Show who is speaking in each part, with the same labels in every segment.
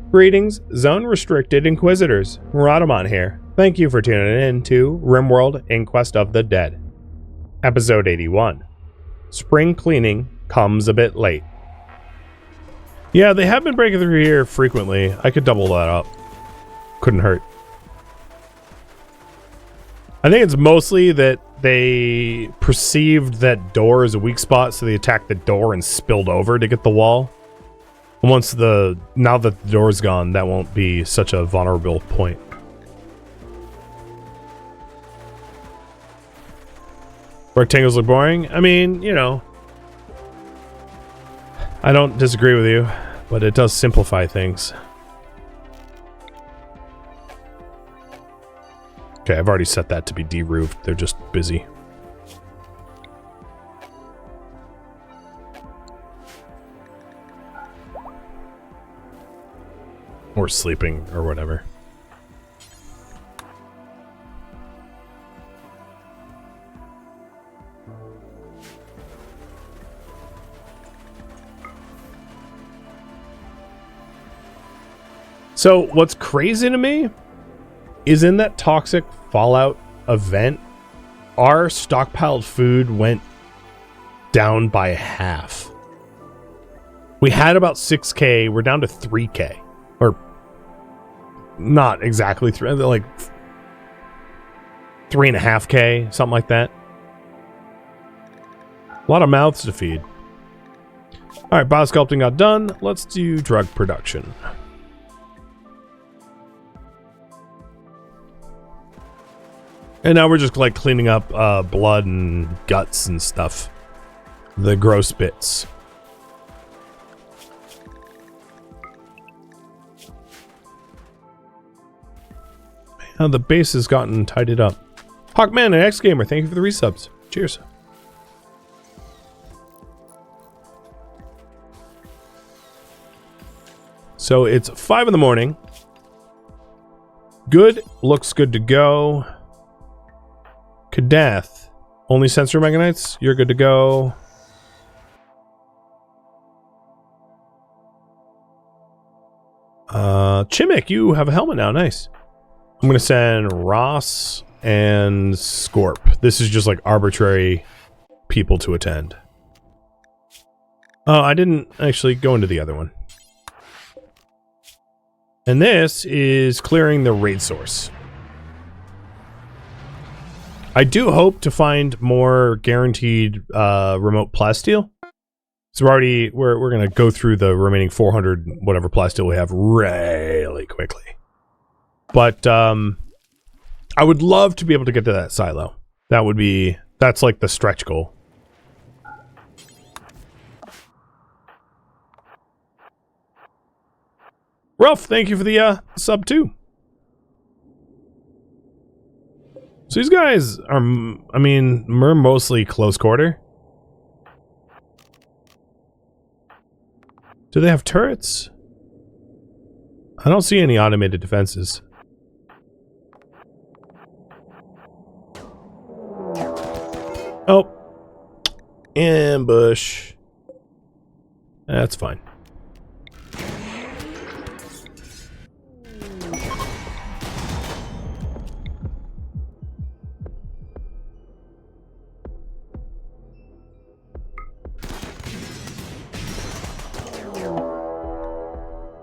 Speaker 1: Greetings, zone-restricted Inquisitors. Rhadamant here. Thank you for tuning in to RimWorld Inquest of the Dead. Episode 81. Spring cleaning comes a bit late. Yeah, they have been breaking through here frequently. I could double that up. Couldn't hurt. I think it's mostly that they perceived that door as a weak spot, so they attacked the door and spilled over to get the wall. Now that the door's gone, that won't be such a vulnerable point. Rectangles look boring? I mean, you know, I don't disagree with you, but it does simplify things. Okay, I've already set that to be de-roofed. They're just busy. Or sleeping, or whatever. So, what's crazy to me is in that toxic fallout event, our stockpiled food went down by half. We had about 6K, we're down to 3K. Or not exactly 3, like 3.5K, something like that. A lot of mouths to feed. Alright, biosculpting got done. Let's do drug production. And now we're just like cleaning up blood and guts and stuff. The gross bits. Man, the base has gotten tidied up. Hawkman and X-Gamer, thank you for the resubs. Cheers. So it's 5 in the morning. Good, looks good to go. Kadath, only sensor Meganites, you're good to go. Chimmick, you have a helmet now, nice. I'm gonna send Ross and Scorp. This is just like arbitrary people to attend. Oh, I didn't actually go into the other one. And this is clearing the raid source. I do hope to find more guaranteed remote plasteel. So we're gonna go through the remaining 400 whatever plasteel we have really quickly. But I would love to be able to get to that silo. That's like the stretch goal. Ruff, thank you for the sub too. So these guys are, I mean, we're mostly close quarter. Do they have turrets? I don't see any automated defenses. Oh. Ambush. That's fine.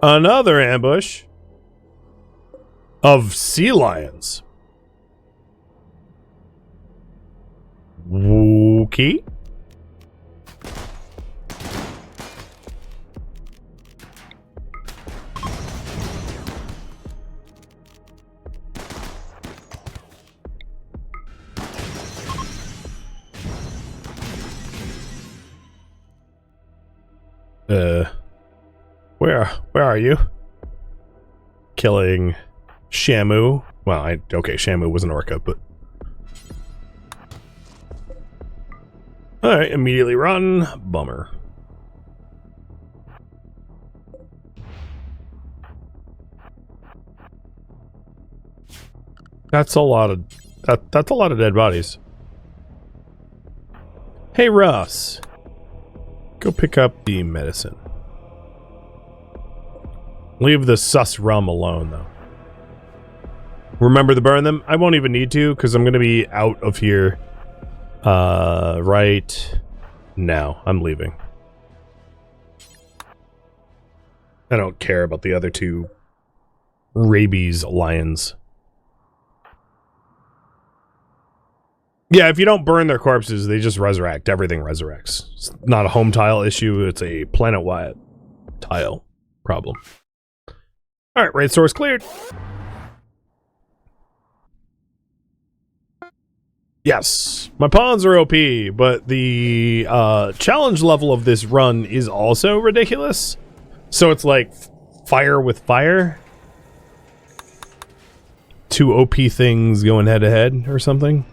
Speaker 1: Another ambush of sea lions. Okay. Where are you? Killing Shamu. Well, okay, Shamu was an orca, but alright, immediately run. Bummer. That's a lot of that's a lot of dead bodies. Hey Russ, go pick up the medicine. Leave the sus rum alone, though. Remember to burn them? I won't even need to, because I'm going to be out of here right now. I'm leaving. I don't care about the other two rabies lions. Yeah, if you don't burn their corpses, they just resurrect. Everything resurrects. It's not a home tile issue, it's a planet-wide tile problem. Alright, raid source cleared. Yes, my pawns are OP, but the challenge level of this run is also ridiculous. So it's like fire with fire. Two OP things going head to head or something.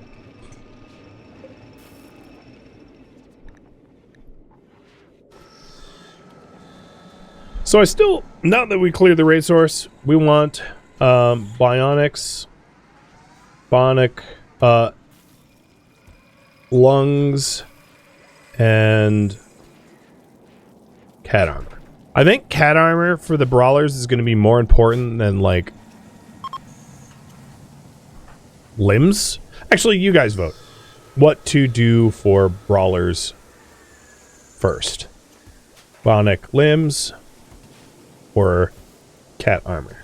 Speaker 1: So I still, now that we cleared the raid source, we want bionics, lungs, and cat armor. I think cat armor for the brawlers is going to be more important than, like, limbs. Actually, you guys vote. What to do for brawlers first. Bionic limbs or cat armor.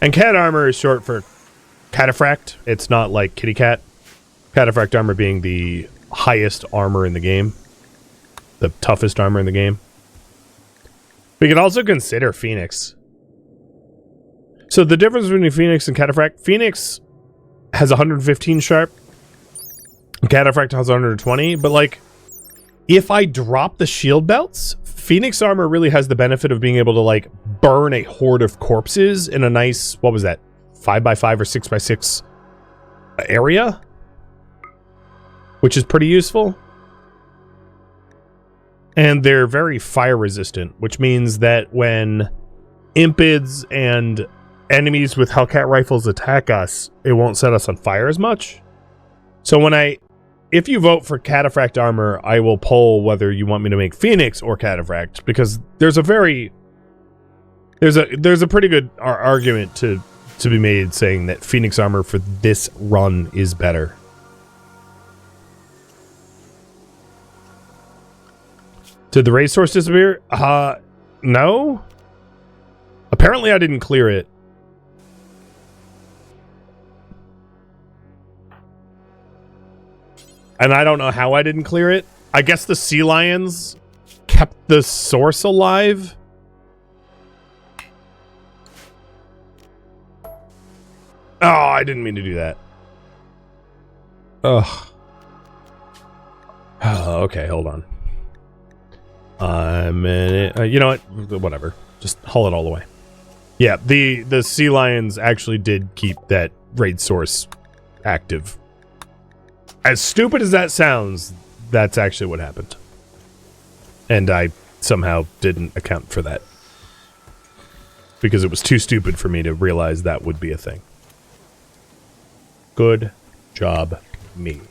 Speaker 1: And cat armor is short for cataphract. It's not like kitty cat. Cataphract armor being the highest armor in the game. The toughest armor in the game. We could also consider Phoenix. So the difference between Phoenix and Cataphract, Phoenix has 115 sharp. Cataphract has 120, but like, if I drop the shield belts, Phoenix armor really has the benefit of being able to like burn a horde of corpses in a nice, what was that, 5x5 or 6x6 area, which is pretty useful. And they're very fire resistant, which means that when impids and enemies with Hellcat rifles attack us, it won't set us on fire as much. So if you vote for Cataphract armor, I will poll whether you want me to make Phoenix or Cataphract, because there's a pretty good argument to be made saying that Phoenix armor for this run is better. Did the raid source disappear? No. Apparently I didn't clear it. And I don't know how I didn't clear it. I guess the sea lions kept the source alive. Oh, I didn't mean to do that. Ugh. Oh, okay, hold on. You know what? Whatever. Just haul it all away. Yeah, the sea lions actually did keep that raid source active. As stupid as that sounds, that's actually what happened. And I somehow didn't account for that. Because it was too stupid for me to realize that would be a thing. Good job, me.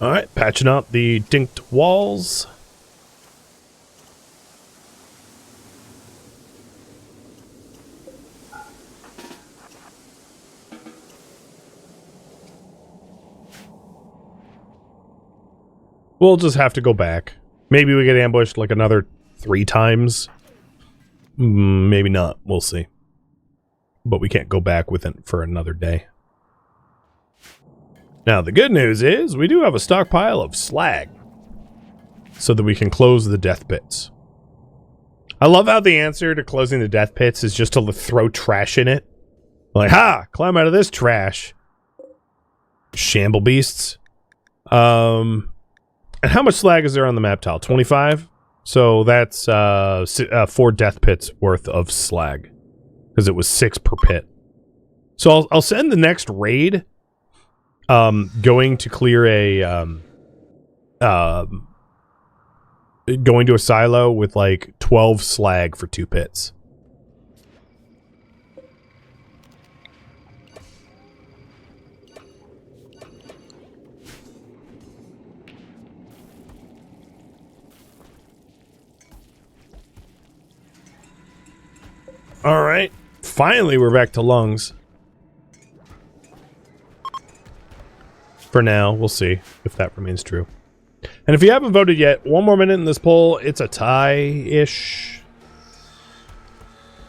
Speaker 1: Alright, patching up the dinked walls. We'll just have to go back. Maybe we get ambushed like another 3 times. Maybe not. We'll see. But we can't go back with it for another day. Now, the good news is we do have a stockpile of slag so that we can close the death pits. I love how the answer to closing the death pits is just to throw trash in it. Like, ha! Climb out of this trash. Shamble beasts. And how much slag is there on the map tile? 25? So that's 4 death pits worth of slag. Because it was 6 per pit. So I'll send the next raid... going to clear going to a silo with like 12 slag for 2 pits. All right. Finally, we're back to lungs. For now, we'll see if that remains true. And if you haven't voted yet, one more minute in this poll. It's a tie-ish.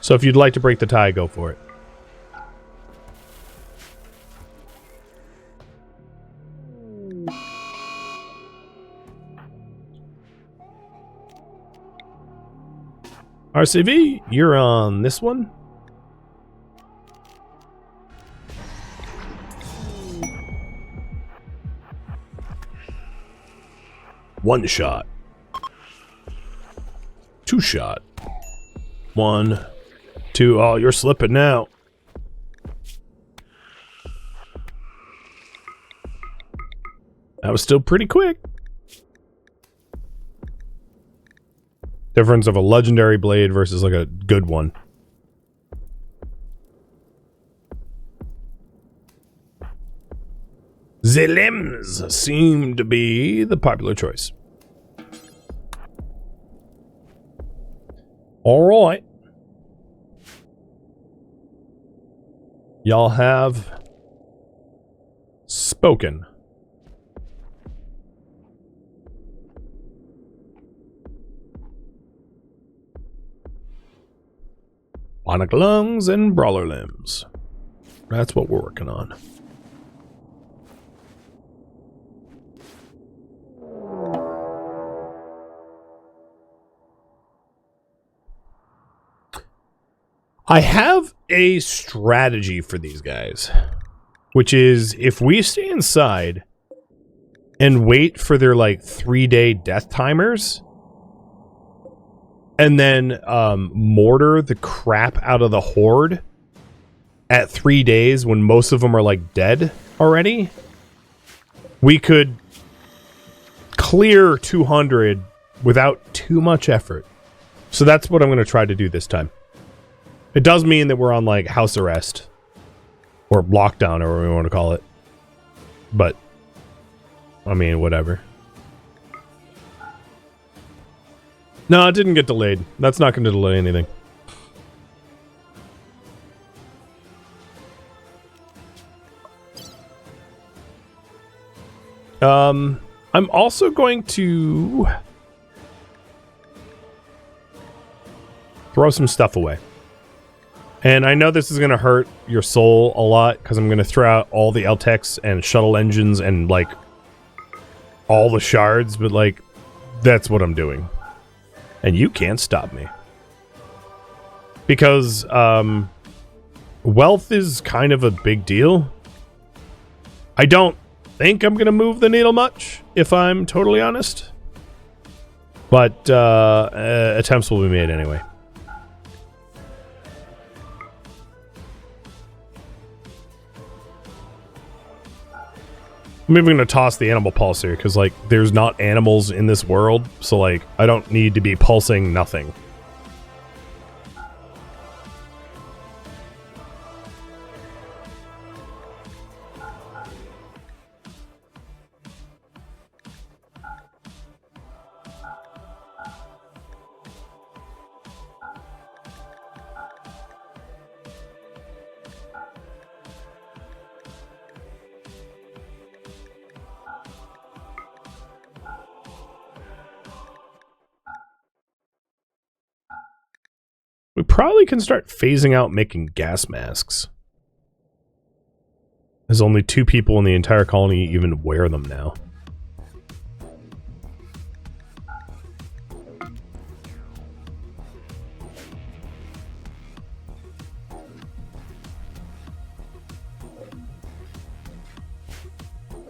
Speaker 1: So if you'd like to break the tie, go for it. RCV, you're on this one. One shot. Two shot. 1, 2. Oh, you're slipping now. That was still pretty quick. Difference of a legendary blade versus like a good one. The limbs seem to be the popular choice. All right. Y'all have spoken. Bionic lungs and brawler limbs. That's what we're working on. I have a strategy for these guys, which is if we stay inside and wait for their like 3-day death timers and then mortar the crap out of the horde at 3 days when most of them are like dead already, we could clear 200 without too much effort. So that's what I'm going to try to do this time. It does mean that we're on, like, house arrest. Or lockdown, or whatever we want to call it. But, I mean, whatever. No, it didn't get delayed. That's not going to delay anything. I'm also going to throw some stuff away. And I know this is going to hurt your soul a lot, because I'm going to throw out all the LTECs and shuttle engines and, like, all the shards, but, like, that's what I'm doing. And you can't stop me. Because, wealth is kind of a big deal. I don't think I'm going to move the needle much, if I'm totally honest. But, attempts will be made anyway. I'm even going to toss the animal pulse here, because, like, there's not animals in this world, so, like, I don't need to be pulsing nothing. We probably can start phasing out making gas masks. There's only 2 people in the entire colony even wear them now.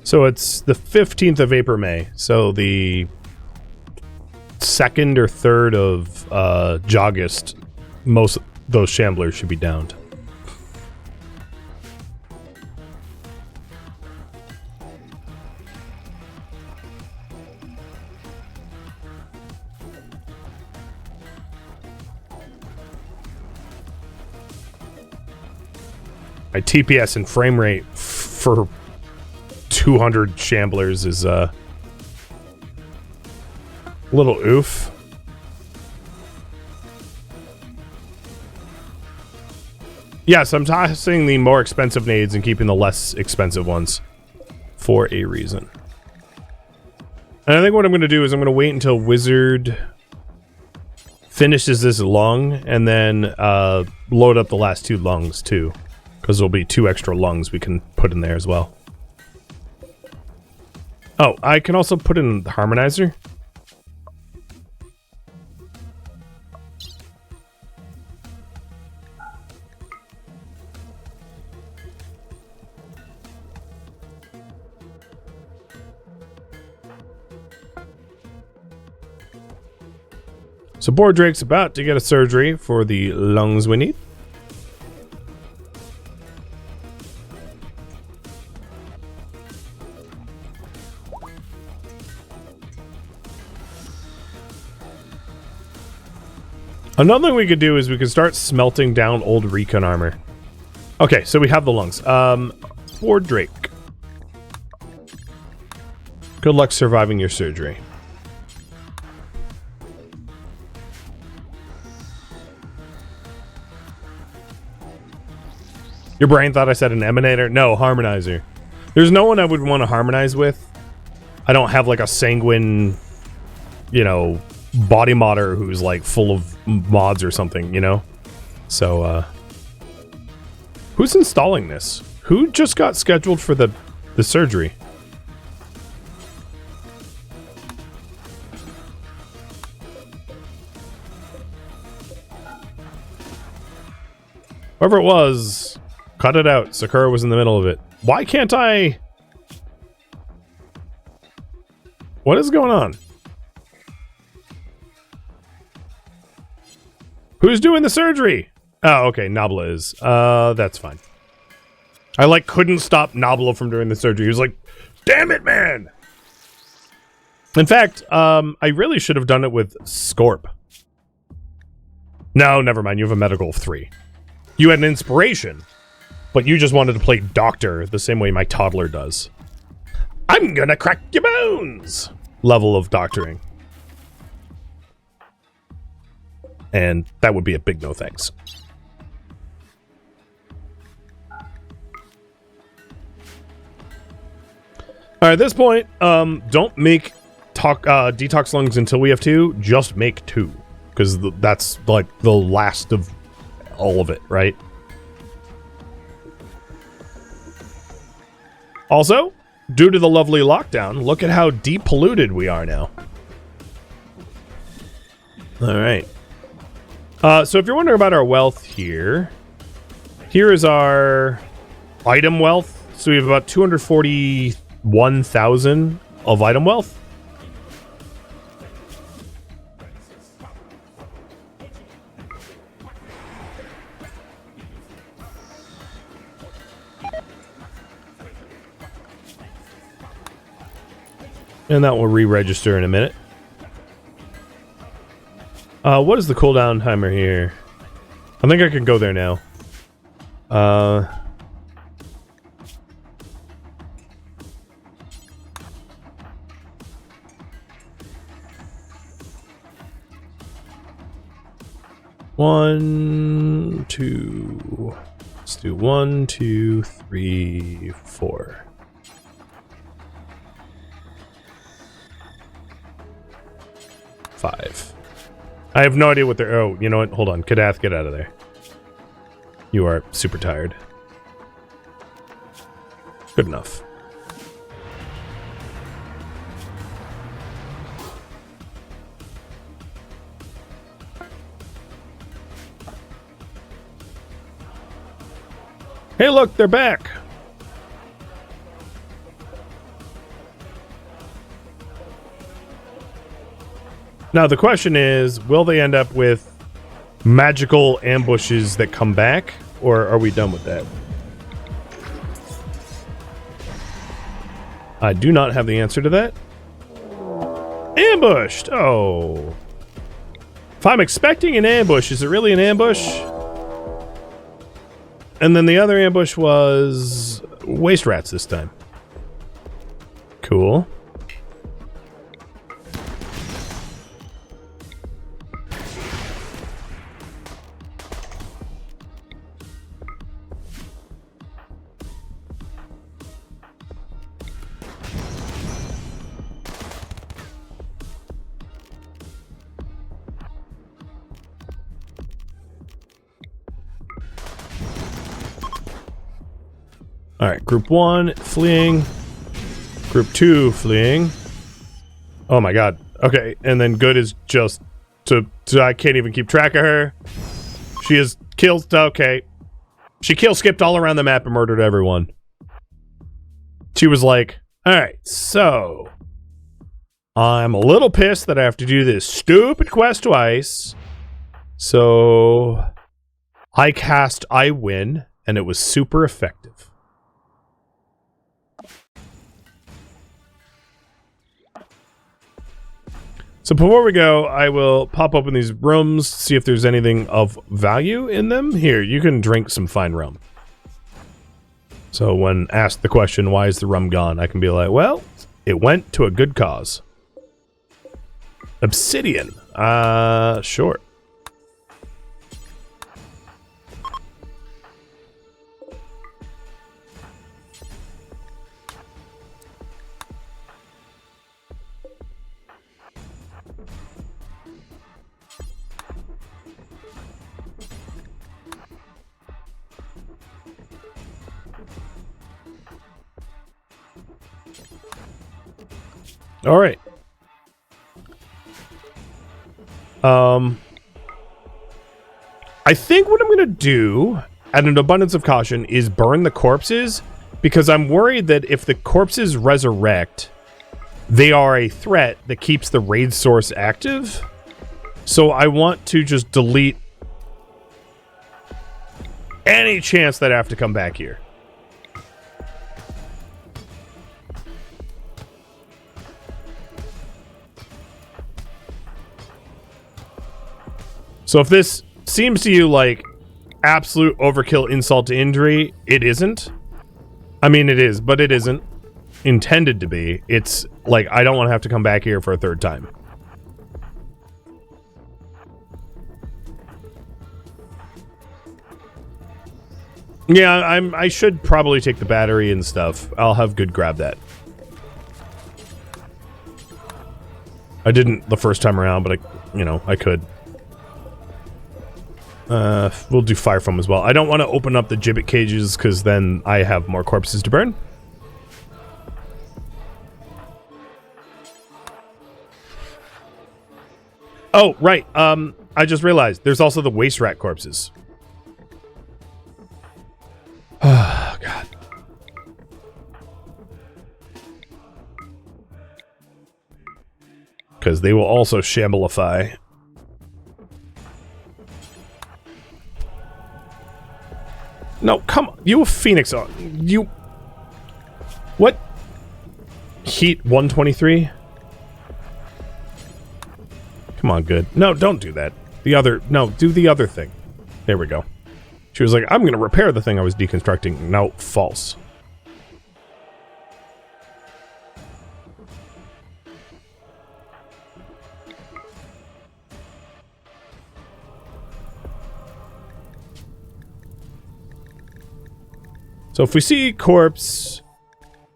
Speaker 1: So it's the 15th of April, May. So the 2nd or 3rd of August, most of those shamblers should be downed. My TPS and frame rate for 200 shamblers is a little oof. Yes, I'm tossing the more expensive nades and keeping the less expensive ones for a reason. And I think what I'm going to do is I'm going to wait until Wizard finishes this lung and then load up the last 2 lungs too. Because there'll be 2 extra lungs we can put in there as well. Oh, I can also put in the harmonizer. So Bordrake's about to get a surgery for the lungs we need. Another thing we could do is we could start smelting down old recon armor. Okay, so we have the lungs. Bordrake. Good luck surviving your surgery. Your brain thought I said an emanator? No, harmonizer. There's no one I would want to harmonize with. I don't have like a sanguine, you know, body modder who's like full of mods or something, you know? So, who's installing this? Who just got scheduled for the surgery? Whoever it was, cut it out. Sakura was in the middle of it. Why can't I? What is going on? Who's doing the surgery? Oh, okay, Nabla is. That's fine. I, like, couldn't stop Nabla from doing the surgery. He was like, damn it, man! In fact, I really should have done it with Scorp. No, never mind. You have a medical of 3. You had an inspiration, but you just wanted to play doctor the same way my toddler does. I'm gonna crack your bones! Level of doctoring. And that would be a big no thanks. Alright, at this point, don't make detox lungs until we have 2. Just make 2. Because that's like the last of all of it, right? Also, due to the lovely lockdown, look at how depolluted we are now. Alright. So if you're wondering about our wealth here, here is our item wealth. So we have about 241,000 of item wealth. And that will re-register in a minute. What is the cooldown timer here? I think I can go there now. One, two. Let's do 1, 2, 3, 4. Five. I have no idea what they're... Oh, you know what? Hold on. Kadath, get out of there. You are super tired. Good enough. Hey, look, they're back. Now, the question is, will they end up with magical ambushes that come back, or are we done with that? I do not have the answer to that. Ambushed! Oh. If I'm expecting an ambush, is it really an ambush? And then the other ambush was waste rats this time. Cool. Alright, group 1 fleeing. Group 2 fleeing. Oh my god. Okay, and then good is just to I can't even keep track of her. She is killed. Okay. She kill skipped all around the map and murdered everyone. She was like, alright, so I'm a little pissed that I have to do this stupid quest twice. So I cast I win, and it was super effective. So before we go, I will pop open these rooms, see if there's anything of value in them. Here, you can drink some fine rum. So when asked the question, why is the rum gone? I can be like, well, it went to a good cause. Obsidian. Sure. All right. I think what I'm gonna do, at an abundance of caution, is burn the corpses, because I'm worried that if the corpses resurrect, they are a threat that keeps the raid source active. So I want to just delete any chance that I have to come back here. So if this seems to you like absolute overkill, insult to injury, it isn't. I mean, it is, but it isn't intended to be. It's like, I don't want to have to come back here for a third time. Yeah, I should probably take the battery and stuff. I'll have good grab that. I didn't the first time around, but I could. We'll do fire foam as well. I don't want to open up the gibbet cages, because then I have more corpses to burn. Oh, right. I just realized there's also the waste rat corpses. Oh, God. Because they will also shamblify. No, come on. You a Phoenix on. You... What? Heat 123? Come on, good. No, don't do that. The other... No, do the other thing. There we go. She was like, I'm going to repair the thing I was deconstructing. No, false. So if we see corpse,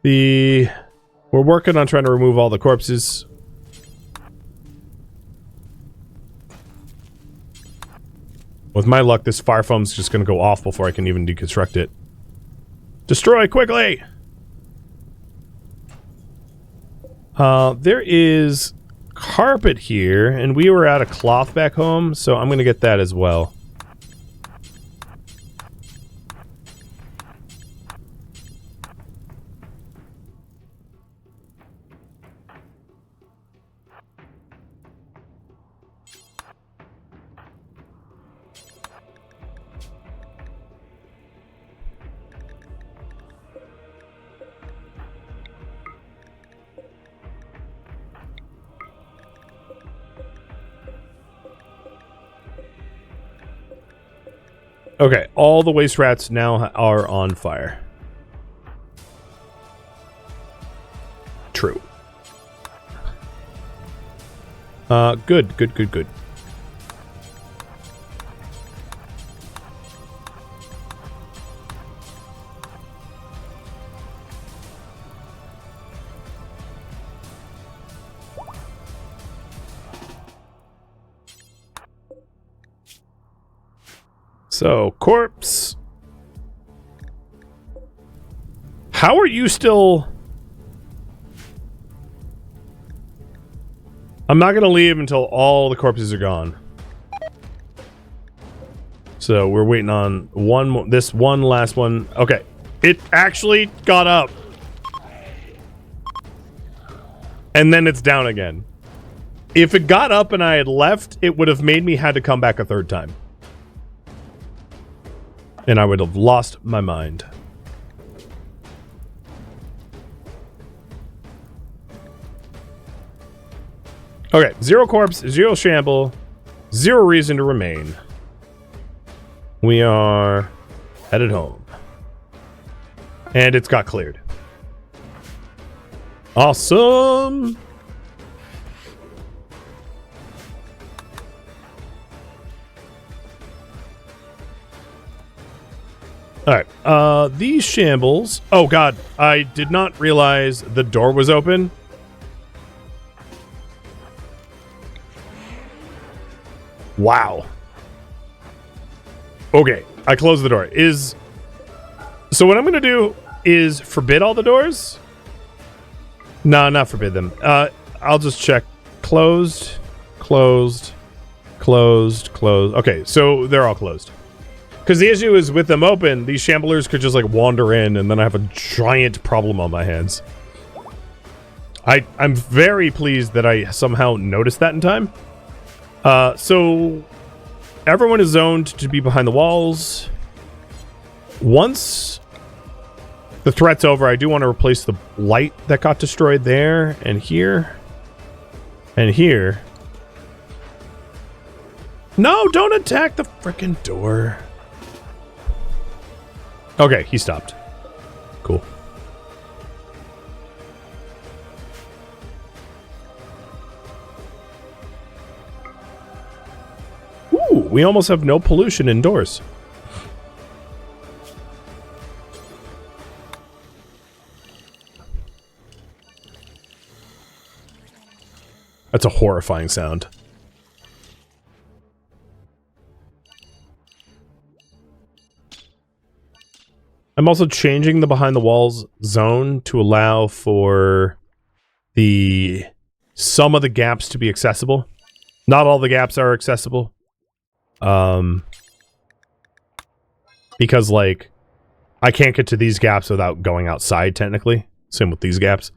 Speaker 1: we're working on trying to remove all the corpses. With my luck, this fire foam's just going to go off before I can even deconstruct it. Destroy quickly! There is carpet here, and we were out of cloth back home, so I'm going to get that as well. Okay, all the waste rats now are on fire. True. Good. So, corpse. How are you still... I'm not going to leave until all the corpses are gone. So we're waiting on this one last one. Okay. It actually got up. And then it's down again. If it got up and I had left, it would have made me had to come back a third time. And I would have lost my mind. Okay, 0 corpse, 0 shamble, 0 reason to remain. We are headed home. And it's got cleared. Awesome! Alright, these shambles... Oh god, I did not realize the door was open. Wow. Okay, I closed the door. So what I'm going to do is forbid all the doors? No, not forbid them. I'll just check. Closed, closed, closed, closed. Okay, so they're all closed. Because the issue is with them open, these shamblers could just like wander in and then I have a giant problem on my hands. I'm very pleased that I somehow noticed that in time. So everyone is zoned to be behind the walls. Once the threat's over, I do want to replace the light that got destroyed there and here and here. No, don't attack the frickin' door. Okay, he stopped. Cool. Ooh, we almost have no pollution indoors. That's a horrifying sound. I'm also changing the behind the walls zone to allow for some of the gaps to be accessible. Not all the gaps are accessible. Because like I can't get to these gaps without going outside technically. Same with these gaps.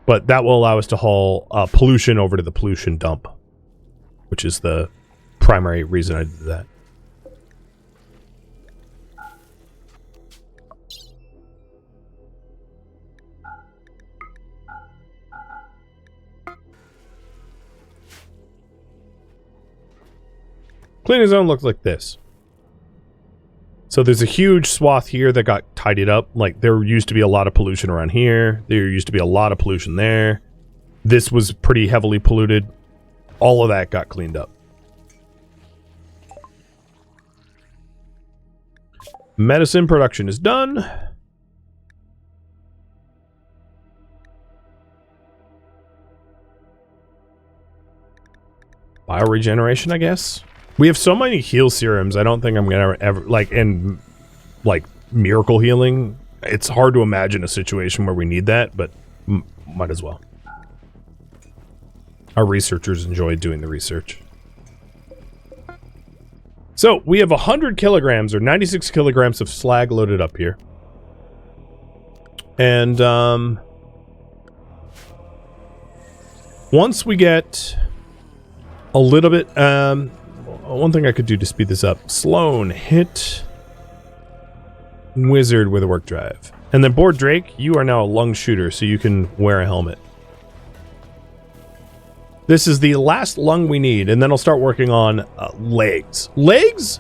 Speaker 1: But that will allow us to haul pollution over to the pollution dump, which is the primary reason I did that. Cleaning zone looks like this. So there's a huge swath here that got tidied up. Like there used to be a lot of pollution around here. There used to be a lot of pollution there. This was pretty heavily polluted. All of that got cleaned up. Medicine production is done. Bioregeneration, I guess. We have so many heal serums, I don't think I'm gonna ever, like, and, like, miracle healing. It's hard to imagine a situation where we need that, but might as well. Our researchers enjoy doing the research. So, we have 100 kilograms, or 96 kilograms of slag loaded up here. And, once we get a little bit, one thing I could do to speed this up. Sloan, hit Wizard with a work drive. And then Board Drake, you are now a lung shooter, so you can wear a helmet. This is the last lung we need, and then I'll start working on legs. Legs,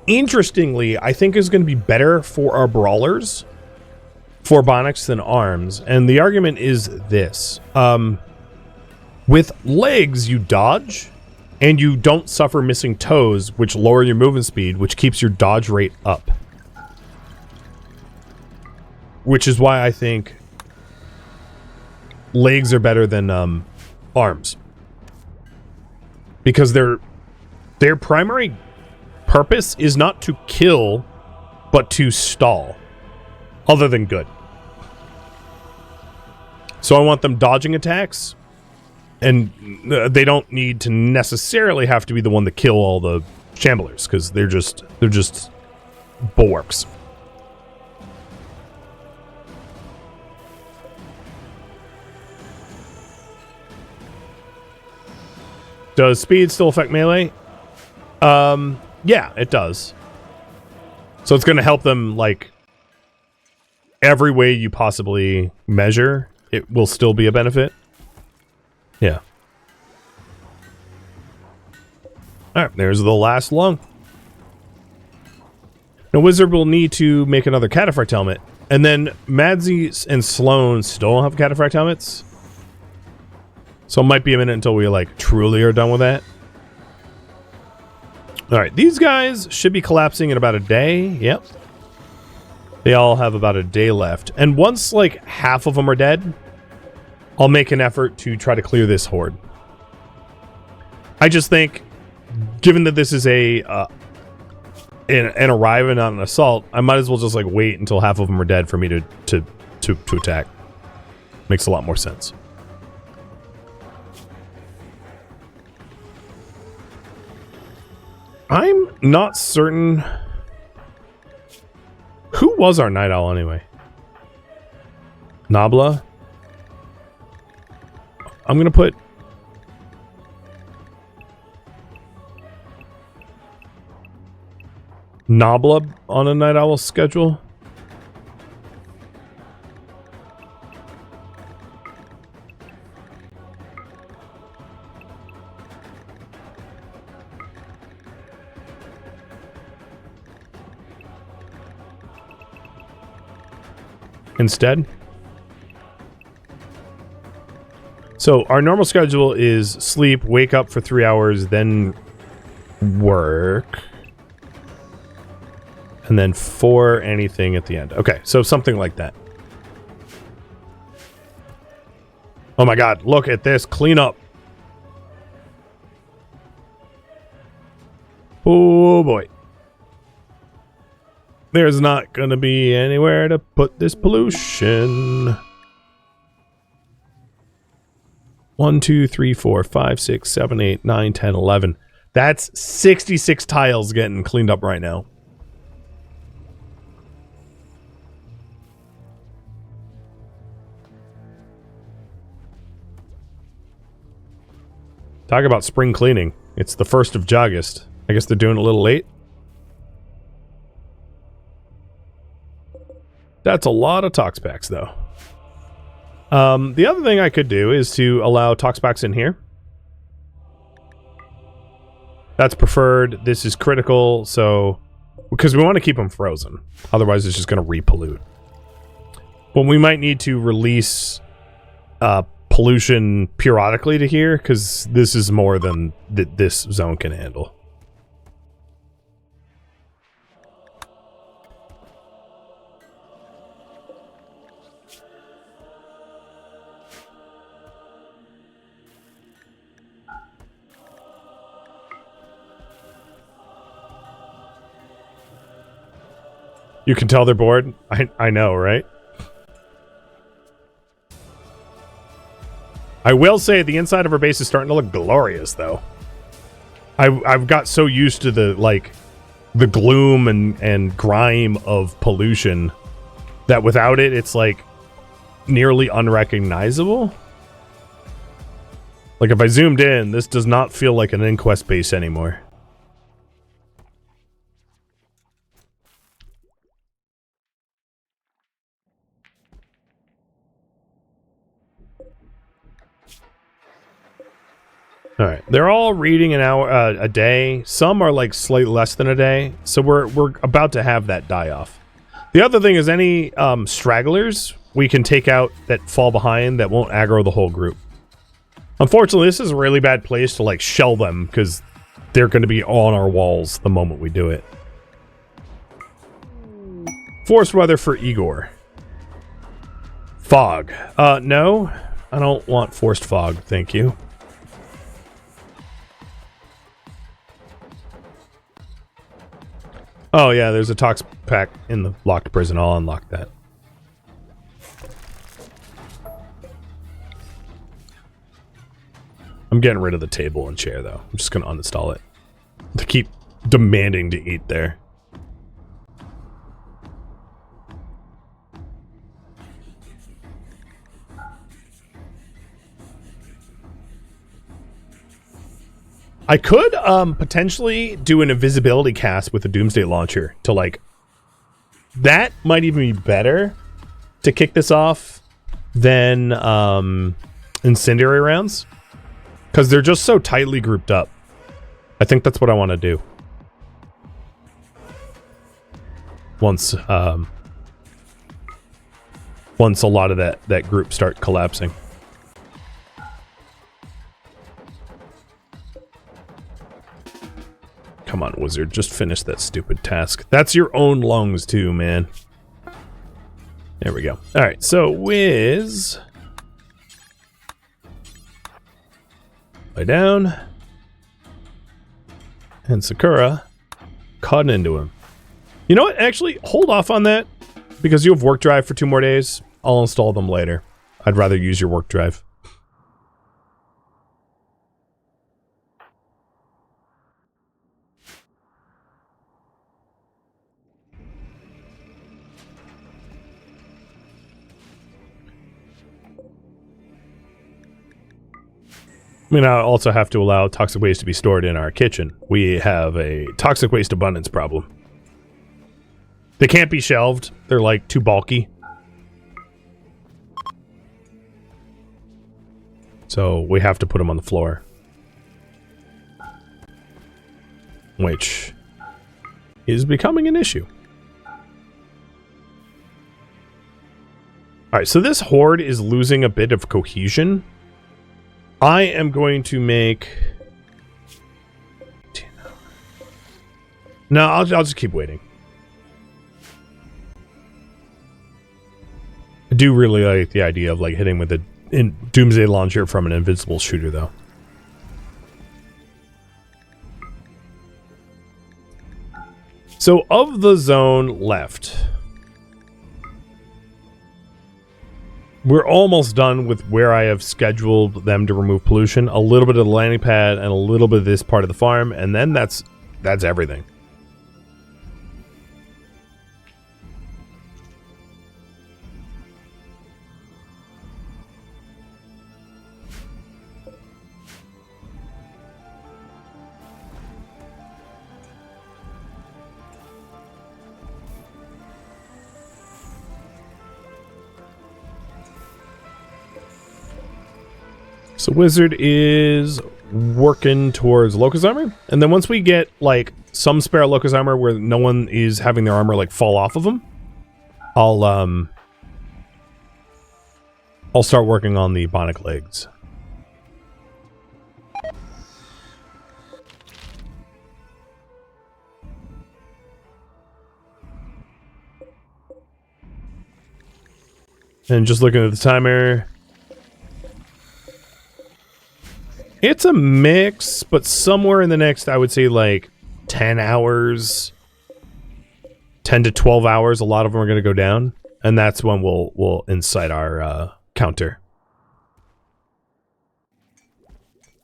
Speaker 1: interestingly, I think is going to be better for our brawlers, for Bonix than arms. And the argument is this. With legs, you dodge. And you don't suffer missing toes, which lower your movement speed, which keeps your dodge rate up. Which is why I think legs are better than arms. Because their primary purpose is not to kill, but to stall. Other than good. So I want them dodging attacks, and they don't need to necessarily have to be the one to kill all the shamblers, because they're just bulwarks. Does speed still affect melee? Yeah, it does. So it's going to help them, like, every way you possibly measure, it will still be a benefit. Yeah. Alright, there's the last lung. Now, Wizard will need to make another Cataphract helmet. And then Madsy and Sloan still don't have Cataphract helmets. So it might be a minute until we, like, truly are done with that. Alright, these guys should be collapsing in about a day. Yep. They all have about a day left. And once, like, half of them are dead, I'll make an effort to try to clear this horde. I just think, given that this is an arrive and not an assault, I might as well just, like, wait until half of them are dead for me to attack. Makes a lot more sense. I'm not certain. Who was our Night Owl anyway? Nabla? I'm gonna put Nabla on a Night Owl schedule. Instead. So our normal schedule is sleep, wake up for 3 hours, then work, and then 4 anything at the end. Okay, so something like that. Oh my god, look at this cleanup. Oh boy. There's not gonna be anywhere to put this pollution. 1, 2, 3, 4, 5, 6, 7, 8, 9, 10, 11. That's 66 tiles getting cleaned up right now. Talk about spring cleaning. It's the 1st of August. I guess they're doing it a little late. That's a lot of tox packs, though. The other thing I could do is to allow tox packs in here. That's preferred. This is critical, so... Because we want to keep them frozen. Otherwise, it's just going to repollute. But we might need to release pollution periodically to here, because this is more than this zone can handle. You can tell they're bored? I know, right? I will say the inside of our base is starting to look glorious, though. I've got so used to the gloom and grime of pollution that without it, it's like nearly unrecognizable. Like if I zoomed in, this does not feel like an Inquest base anymore. All right, they're all reading an hour a day. Some are like slightly less than a day, so we're about to have that die off. The other thing is any stragglers we can take out that fall behind that won't aggro the whole group. Unfortunately, this is a really bad place to like shell them because they're going to be on our walls the moment we do it. Forest weather for Igor. Fog. No, I don't want forced fog. Thank you. Oh yeah, there's a tox pack in the locked prison. I'll unlock that. I'm getting rid of the table and chair, though. I'm just going to uninstall it. To keep demanding to eat there. I could potentially do an invisibility cast with a Doomsday Launcher to, like... That might even be better to kick this off than incendiary rounds. Because they're just so tightly grouped up. I think that's what I want to do. Once a lot of that group start collapsing. Come on, wizard, just finish that stupid task. That's your own lungs too, man. There we go. All right, so Wiz, lay down, and Sakura caught into him. You know what? Actually, hold off on that because you have work drive for 2 more days. I'll install them later. I'd rather use your work drive. I mean, I also have to allow toxic waste to be stored in our kitchen. We have a toxic waste abundance problem. They can't be shelved. They're, like, too bulky. So we have to put them on the floor. Which is becoming an issue. Alright, so this horde is losing a bit of cohesion. I am going to make... No, I'll just keep waiting. I do really like the idea of like hitting with a Doomsday Launcher from an invincible shooter, though. So, of the zone left... We're almost done with where I have scheduled them to remove pollution. A little bit of the landing pad and a little bit of this part of the farm, and then that's everything. So Wizard is working towards Locust Armor. And then once we get, like, some spare Locust Armor where no one is having their armor, like, fall off of them, I'll start working on the Bionic Legs. And just looking at the timer... It's a mix, but somewhere in the next, I would say, like, 10 hours, 10 to 12 hours, a lot of them are going to go down. And that's when we'll incite our counter.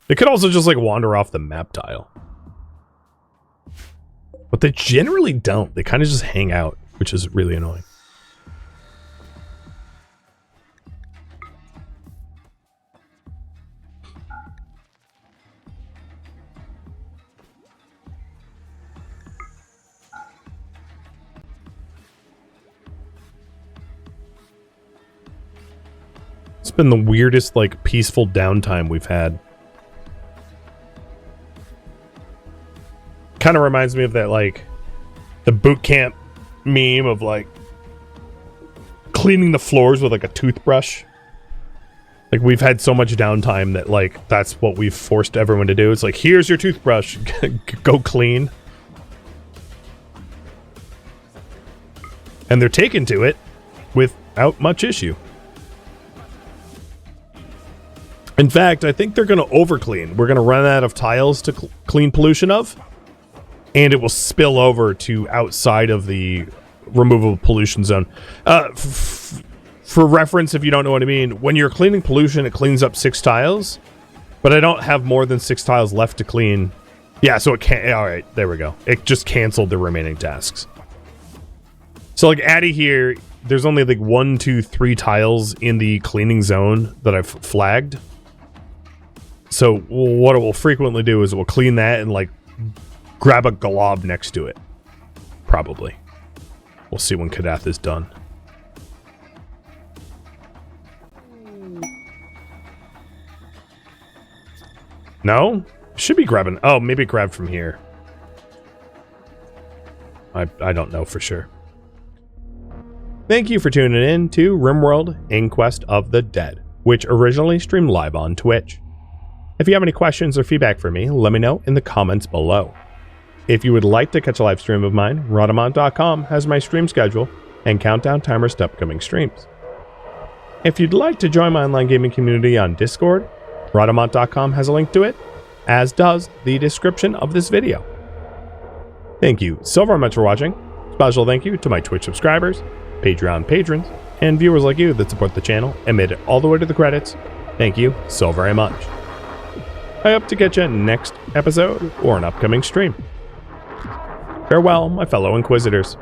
Speaker 1: They could also just, like, wander off the map tile. But they generally don't. They kind of just hang out, which is really annoying. It's been the weirdest, like, peaceful downtime we've had. Kind of reminds me of that, like, the boot camp meme of, like, cleaning the floors with, like, a toothbrush. Like, we've had so much downtime that, like, that's what we've forced everyone to do. It's like, here's your toothbrush. Go clean. And they're taken to it without much issue. In fact, I think they're going to overclean. We're going to run out of tiles to clean pollution of, and it will spill over to outside of the removable pollution zone. For reference, if you don't know what I mean, when you're cleaning pollution, it cleans up 6 tiles. But I don't have more than 6 tiles left to clean. Yeah, so it can't. All right, there we go. It just canceled the remaining tasks. So like Addy here, there's only like 1, 2, 3 tiles in the cleaning zone that I've flagged. So what it will frequently do is it will clean that and like grab a glob next to it. Probably. We'll see when Kadath is done. No? Should be grabbing. Oh, maybe grab from here. I don't know for sure. Thank you for tuning in to RimWorld Inquest of the Dead, which originally streamed live on Twitch. If you have any questions or feedback for me, let me know in the comments below. If you would like to catch a live stream of mine, Rhadamant.com has my stream schedule and countdown timers to upcoming streams. If you'd like to join my online gaming community on Discord, Rhadamant.com has a link to it, as does the description of this video. Thank you so very much for watching. Special thank you to my Twitch subscribers, Patreon patrons, and viewers like you that support the channel and made it all the way to the credits. Thank you so very much. I hope to catch you next episode or an upcoming stream. Farewell, my fellow Inquisitors.